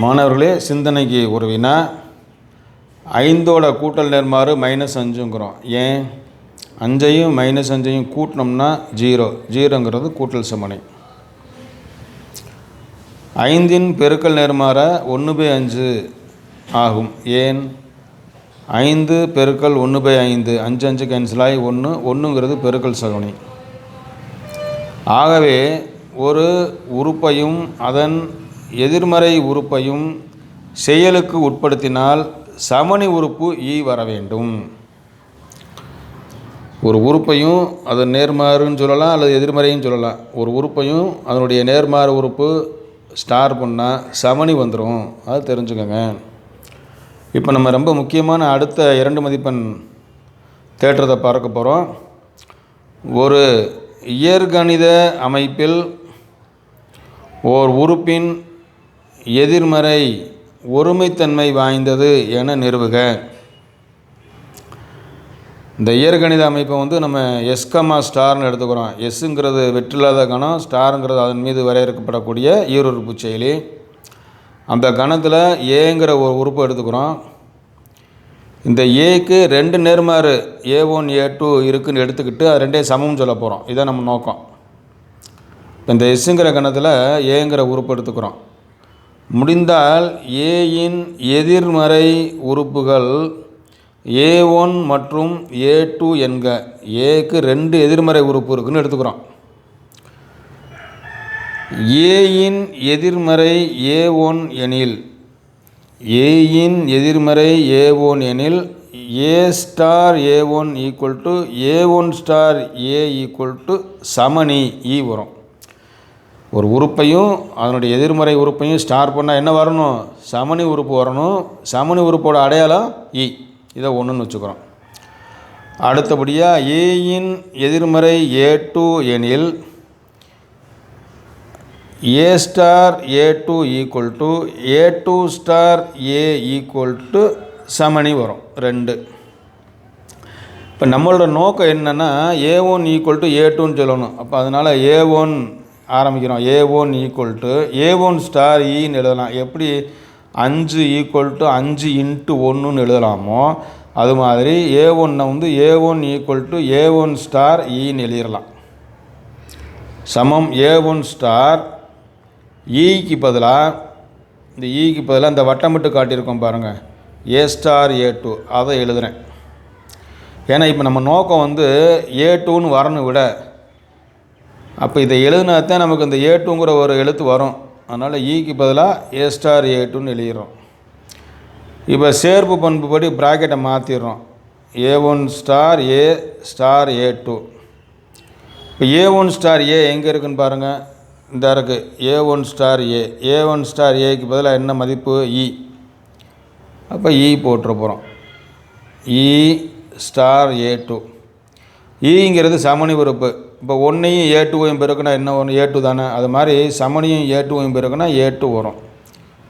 மாணவர்களே, சிந்தனைக்கு ஒரு வினா. 5ஓட கூட்டல் நேர்மாறு -5ங்கிறோம். ஏன் 5ஐயும் -5ஐயும் கூட்டினோம்னா 0. 0ங்கிறது கூட்டல் சமணி. 5இன் பெருக்கல் நேர்மாற 1/5 ஆகும். ஏன் 5 பெருக்கல் 1/5, 5 5 கேன்சல் ஆகி 1, 1ங்கிறது பெருக்கல் சமணி. ஆகவே ஒரு உறுப்பையும் அதன் எதிர்மறை உறுப்பையும் செயலுக்கு உட்படுத்தினால் சமணி உறுப்பு ஈ வர வேண்டும். ஒரு உறுப்பையும் அதன் நேர்மாறுன்னு சொல்லலாம் அல்லது எதிர்மறையும் சொல்லலாம். ஒரு உறுப்பையும் அதனுடைய நேர்மாறு உறுப்பு ஸ்டார் பண்ணால் சமணி வந்துடும். அது தெரிஞ்சுக்கோங்க. இப்போ நம்ம ரொம்ப முக்கியமான அடுத்த 2 மதிப்பெண் தேற்றத்தை பார்க்க போகிறோம். ஒரு இயற்கணித அமைப்பில் ஓர் உறுப்பின் எதிர்மறை ஒருமைத்தன்மை வாய்ந்தது என நிறுவுக. இந்த இயற்கணித அமைப்பை நம்ம S, எடுத்துக்கிறோம். எஸ்ஸுங்கிறது வெற்றில்லாத கணம், ஸ்டாருங்கிறது அதன் மீது வரையறுக்கப்படக்கூடிய ஈருறுப்பு செயலி. அந்த கணத்தில் ஏங்கிற ஒரு உறுப்பு எடுத்துக்கிறோம். இந்த ஏக்கு 2 நேர்மாறு A1 A2 இருக்குன்னு எடுத்துக்கிட்டு அது 2 சமம்னு சொல்ல போகிறோம். இதான் நம்ம நோக்கம். இந்த எஸ்ஸுங்கிற கணத்தில் ஏங்கிற உறுப்பு எடுத்துக்கிறோம். முடிந்தால் ஏயின் எதிர்மறை உறுப்புகள் A1 மற்றும் A2 என்க. ஏக்கு 2 எதிர்மறை உறுப்பு இருக்குன்னு எடுத்துக்கிறோம். ஏயின் எதிர்மறை A1 எனில் ஏயின் எதிர்மறை A1 எனில் A*A1 A1*A சமணி ஈ வரும். ஒரு உறுப்பையும் அதனுடைய எதிர்மறை உறுப்பையும் ஸ்டார் பண்ணால் என்ன வரணும்? சமணி உறுப்பு வரணும். சமணி உறுப்போட அடையாளம் ஈ. இதை 1ன்னு வச்சுக்கிறோம். அடுத்தபடியாக ஏயின் எதிர்மறை A2 எனில் A*A2 A2*A சமணி வரும் 2. இப்போ நம்மளோட நோக்கம் என்னென்னா A1 A2ன்னு சொல்லணும். அப்போ அதனால் A1 ஆரம்பிக்கிறோம். A1 A1*E எழுதலாம். எப்படி 5 5 × 1ன்னு எழுதலாமோ அது மாதிரி A1 A1 A1*E எழுதிடலாம். சமம் A1* ஈக்கு பதிலாக இந்த வட்டமிட்டு காட்டியிருக்கோம் பாருங்கள், A*A2 அதை எழுதுகிறேன். ஏன்னா இப்போ நம்ம நோக்கம் A2ன்னு வரணும் விட. அப்போ இதை எழுதினாத்தான் நமக்கு இந்த A2ங்கிற ஒரு எழுத்து வரும். அதனால் ஈக்கு பதிலாக A*A2ன்னு எழுதிடுறோம். இப்போ சேர்ப்பு பண்பு படி ப்ராக்கெட்டை மாற்றிடுறோம். A1* A*A2. இப்போ A1*A எங்கே இருக்குதுன்னு பாருங்கள். இந்த இருக்குது A1*A. A1*Aக்கு பதிலாக என்ன மதிப்பு? ஈ. அப்போ ஈ போட்டுற போகிறோம். E*A2. ஈங்கிறது சமணி உறுப்பு. இப்போ 1ஐயும் A2வையும் பெருக்குனா என்ன வரும்? A2 தானே. அது மாதிரி சமணியும் A2வையும் பெருக்குனா A2 வரும்.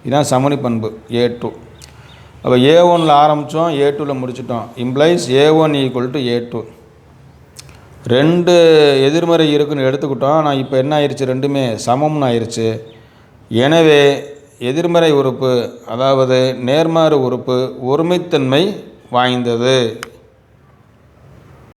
இதுதான் சமணி பண்பு A2. அப்போ A1ல் ஆரம்பித்தோம், A2ல் முடிச்சிட்டோம். Implies A1 A2. 2 எதிர்மறை இருக்குன்னு எடுத்துக்கிட்டோம். ஆனால் இப்போ என்ன ஆயிடுச்சு? 2மே சமம்னு ஆயிடுச்சு. எனவே எதிர்மறை உறுப்பு, அதாவது நேர்மாறு உறுப்பு ஒருமைத்தன்மை வாய்ந்தது.